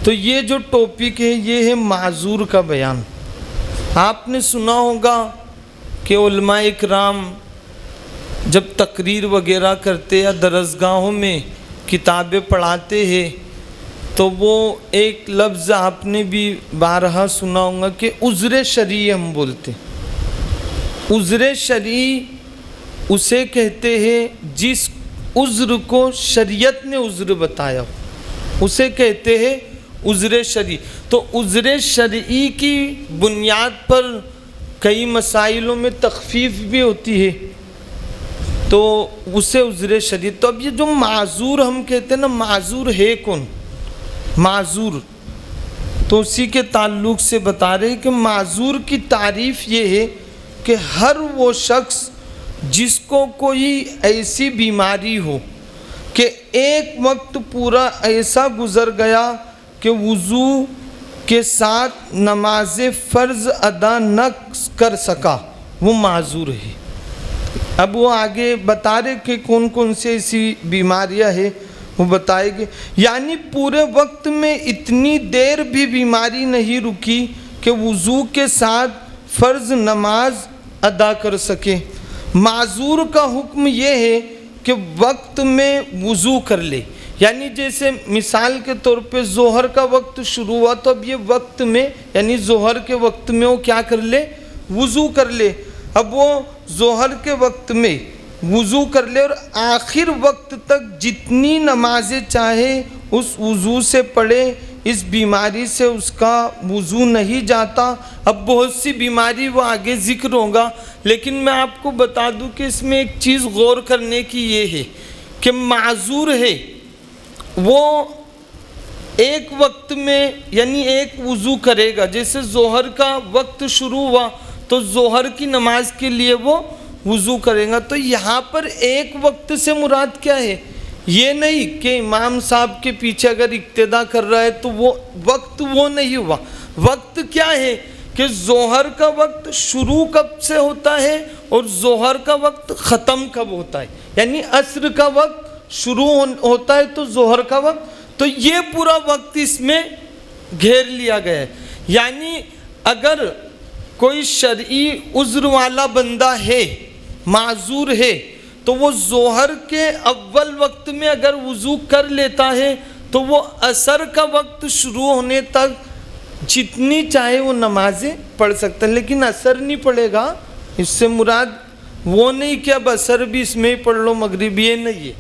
تو یہ جو ٹاپک ہے یہ ہے معذور کا بیان۔ آپ نے سنا ہوگا کہ علماء اکرام جب تقریر وغیرہ کرتے یا درسگاہوں میں کتابیں پڑھاتے ہیں تو وہ ایک لفظ آپ نے بھی بارہا سنا ہوگا کہ عذر شرعی ہم بولتے ہیں۔ عذر شرعی اسے کہتے ہیں جس عذر کو شریعت نے عذر بتایا اسے کہتے ہیں عذر شرعی۔ تو عذر شرعی کی بنیاد پر کئی مسائلوں میں تخفیف بھی ہوتی ہے تو اسے عذر شرعی۔ تو اب یہ جو معذور ہم کہتے ہیں نا، معذور ہے کون؟ معذور تو اسی کے تعلق سے بتا رہے ہیں کہ معذور کی تعریف یہ ہے کہ ہر وہ شخص جس کو کوئی ایسی بیماری ہو کہ ایک وقت پورا ایسا گزر گیا کہ وضو کے ساتھ نماز فرض ادا نہ کر سکا، وہ معذور ہے۔ اب وہ آگے بتا رہے کہ کون کون سی ایسی بیماریاں ہیں وہ بتائے گے۔ یعنی پورے وقت میں اتنی دیر بھی بیماری نہیں رکی کہ وضو کے ساتھ فرض نماز ادا کر سکے۔ معذور کا حکم یہ ہے کہ وقت میں وضو کر لے، یعنی جیسے مثال کے طور پہ ظہر کا وقت شروع ہوا تو اب یہ وقت میں یعنی ظہر کے وقت میں وہ کیا کر لے؟ وضو کر لے۔ اب وہ ظہر کے وقت میں وضو کر لے اور آخر وقت تک جتنی نمازیں چاہے اس وضو سے پڑھے، اس بیماری سے اس کا وضو نہیں جاتا۔ اب بہت سی بیماری وہ آگے ذکر ہوگا، لیکن میں آپ کو بتا دوں کہ اس میں ایک چیز غور کرنے کی یہ ہے کہ معذور ہے وہ ایک وقت میں یعنی ایک وضو کرے گا۔ جیسے ظہر کا وقت شروع ہوا تو ظہر کی نماز کے لیے وہ وضو کرے گا۔ تو یہاں پر ایک وقت سے مراد کیا ہے؟ یہ نہیں کہ امام صاحب کے پیچھے اگر اقتدا کر رہا ہے تو وہ وقت وہ نہیں ہوا۔ وقت کیا ہے کہ ظہر کا وقت شروع کب سے ہوتا ہے اور ظہر کا وقت ختم کب ہوتا ہے، یعنی عصر کا وقت شروع ہوتا ہے تو ظہر کا وقت، تو یہ پورا وقت اس میں گھیر لیا گیا ہے۔ یعنی اگر کوئی شرعی عذر والا بندہ ہے، معذور ہے، تو وہ ظہر کے اول وقت میں اگر وضو کر لیتا ہے تو وہ عصر کا وقت شروع ہونے تک جتنی چاہے وہ نمازیں پڑھ سکتا ہے، لیکن عصر نہیں پڑھے گا۔ اس سے مراد وہ نہیں کہ اب عصر بھی اس میں ہی پڑھ لو، مغرب یہ نہیں ہے۔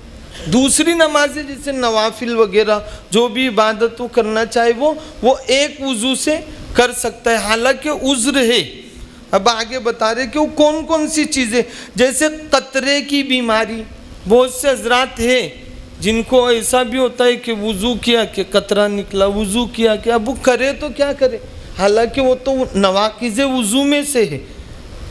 دوسری نمازیں جیسے نوافل وغیرہ جو بھی عبادت وہ کرنا چاہے وہ ایک وضو سے کر سکتا ہے، حالانکہ عذر ہے۔ اب آگے بتا رہے کہ وہ کون کون سی چیزیں، جیسے قطرے کی بیماری، بہت سے حضرات ہیں جن کو ایسا بھی ہوتا ہے کہ وضو کیا کہ قطرہ نکلا، وضو کیا کہ اب وہ کرے تو کیا کرے، حالانکہ وہ تو نواقض وضو میں سے ہے۔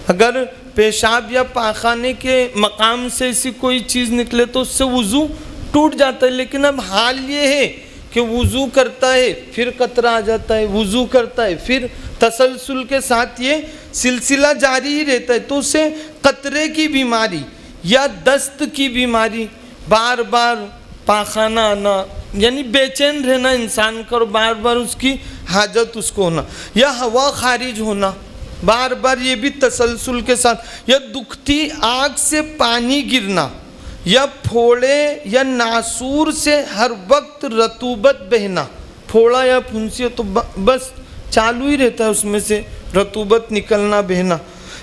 اگر پیشاب یا پاخانے کے مقام سے ایسی کوئی چیز نکلے تو اس سے وضو ٹوٹ جاتا ہے، لیکن اب حال یہ ہے کہ وضو کرتا ہے پھر قطرہ آ جاتا ہے، وضو کرتا ہے پھر تسلسل کے ساتھ یہ سلسلہ جاری ہی رہتا ہے۔ تو اسے قطرے کی بیماری یا دست کی بیماری، بار بار پاخانہ آنا، یعنی بے چین رہنا انسان کا اور بار بار اس کی حاجت اس کو ہونا، یا ہوا خارج ہونا بار بار، یہ بھی تسلسل کے ساتھ، یا دکھتی آنکھ سے پانی گرنا، یا پھوڑے یا ناسور سے ہر وقت رطوبت بہنا، پھوڑا یا پھنسی تو بس چالو ہی رہتا ہے اس میں سے رطوبت نکلنا بہنا،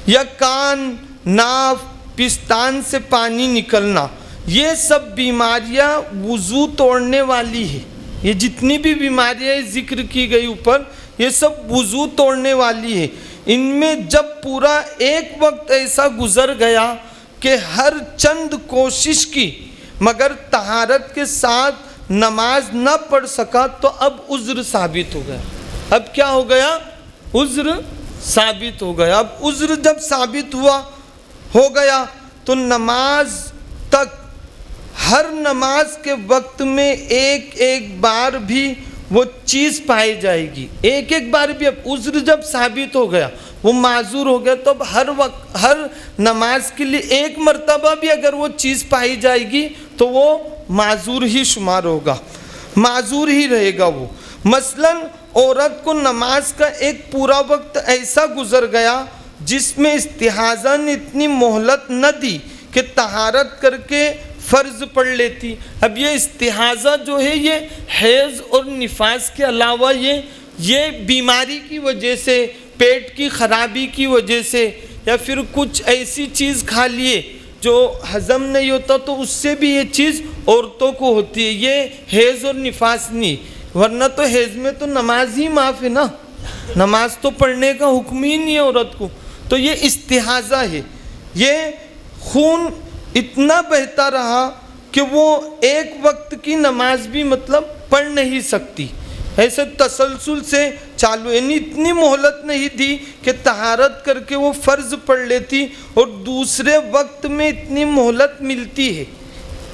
یا کان، ناف، پستان سے پانی نکلنا، یہ سب بیماریاں وضو توڑنے والی ہے۔ یہ جتنی بھی بیماریاں ذکر کی گئی اوپر یہ سب وضو توڑنے والی ہے۔ ان میں جب پورا ایک وقت ایسا گزر گیا کہ ہر چند کوشش کی مگر طہارت کے ساتھ نماز نہ پڑھ سکا تو اب عذر ثابت ہو گیا۔ اب کیا ہو گیا؟ عذر ثابت ہو گیا۔ اب عذر جب ثابت ہو گیا تو نماز تک ہر نماز کے وقت میں ایک ایک بار بھی وہ چیز پائی جائے گی، ایک ایک بار بھی۔ اب عذر جب ثابت ہو گیا، وہ معذور ہو گیا، تو اب ہر نماز کے لیے ایک مرتبہ بھی اگر وہ چیز پائی جائے گی تو وہ معذور ہی شمار ہوگا، معذور ہی رہے گا وہ۔ مثلاً عورت کو نماز کا ایک پورا وقت ایسا گزر گیا جس میں استحاضہ نے اتنی مہلت نہ دی کہ طہارت کر کے فرض پڑھ لیتی. اب یہ استحاضہ جو ہے یہ حیض اور نفاس کے علاوہ یہ بیماری کی وجہ سے، پیٹ کی خرابی کی وجہ سے، یا پھر کچھ ایسی چیز کھا لیے جو ہضم نہیں ہوتا تو اس سے بھی یہ چیز عورتوں کو ہوتی ہے. یہ حیض اور نفاس نہیں، ورنہ تو حیض میں تو نماز ہی معاف ہے نا، نماز تو پڑھنے کا حکم ہی نہیں ہے عورت کو. تو یہ استحاضہ ہے، یہ خون اتنا بہتا رہا کہ وہ ایک وقت کی نماز بھی مطلب پڑھ نہیں سکتی، ایسے تسلسل سے چالو، یعنی اتنی مہلت نہیں دی کہ طہارت کر کے وہ فرض پڑھ لیتی، اور دوسرے وقت میں اتنی مہلت ملتی ہے.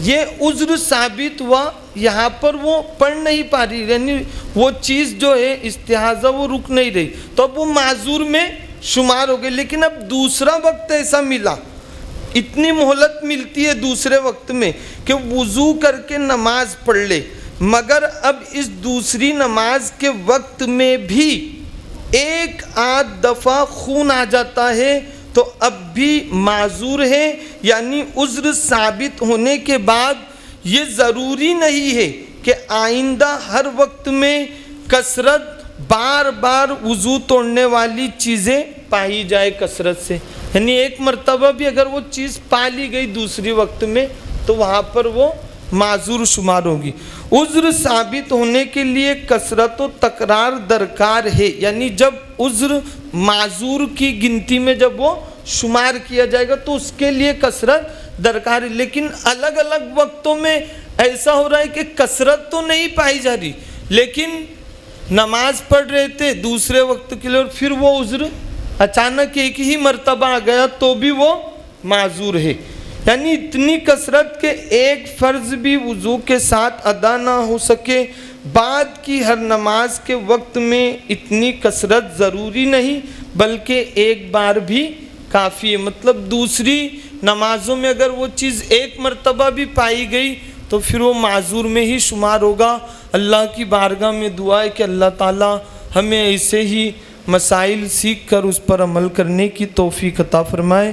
یہ عذر ثابت ہوا، یہاں پر وہ پڑھ نہیں پا رہی، یعنی وہ چیز جو ہے استحاضہ وہ رک نہیں رہی، تو اب وہ معذور میں شمار ہو گئے. لیکن اب دوسرا وقت ایسا ملا، اتنی مہلت ملتی ہے دوسرے وقت میں کہ وضو کر کے نماز پڑھ لے، مگر اب اس دوسری نماز کے وقت میں بھی ایک آدھ دفعہ خون آ جاتا ہے تو اب بھی معذور ہے. یعنی عذر ثابت ہونے کے بعد یہ ضروری نہیں ہے کہ آئندہ ہر وقت میں کثرت بار بار وضو توڑنے والی چیزیں پائی جائے کثرت سے. یعنی ایک مرتبہ بھی اگر وہ چیز پا لی گئی دوسری وقت میں تو وہاں پر وہ معذور شمار ہوگی. عذر ثابت ہونے کے لیے کثرت و تکرار درکار ہے، یعنی جب عذر معذور کی گنتی میں جب وہ شمار کیا جائے گا تو اس کے لیے کثرت درکار ہے. لیکن الگ الگ وقتوں میں ایسا ہو رہا ہے کہ کثرت تو نہیں پائی جا رہی، لیکن نماز پڑھ رہے تھے دوسرے وقت کے لیے اور پھر وہ عذر اچانک ایک ہی مرتبہ آ گیا تو بھی وہ معذور ہے. یعنی اتنی کثرت کہ ایک فرض بھی وضو کے ساتھ ادا نہ ہو سکے. بعد کی ہر نماز کے وقت میں اتنی کثرت ضروری نہیں بلکہ ایک بار بھی کافی ہے. مطلب دوسری نمازوں میں اگر وہ چیز ایک مرتبہ بھی پائی گئی تو پھر وہ معذور میں ہی شمار ہوگا. اللہ کی بارگاہ میں دعا ہے کہ اللہ تعالی ہمیں ایسے ہی مسائل سیکھ کر اس پر عمل کرنے کی توفیق عطا فرمائے.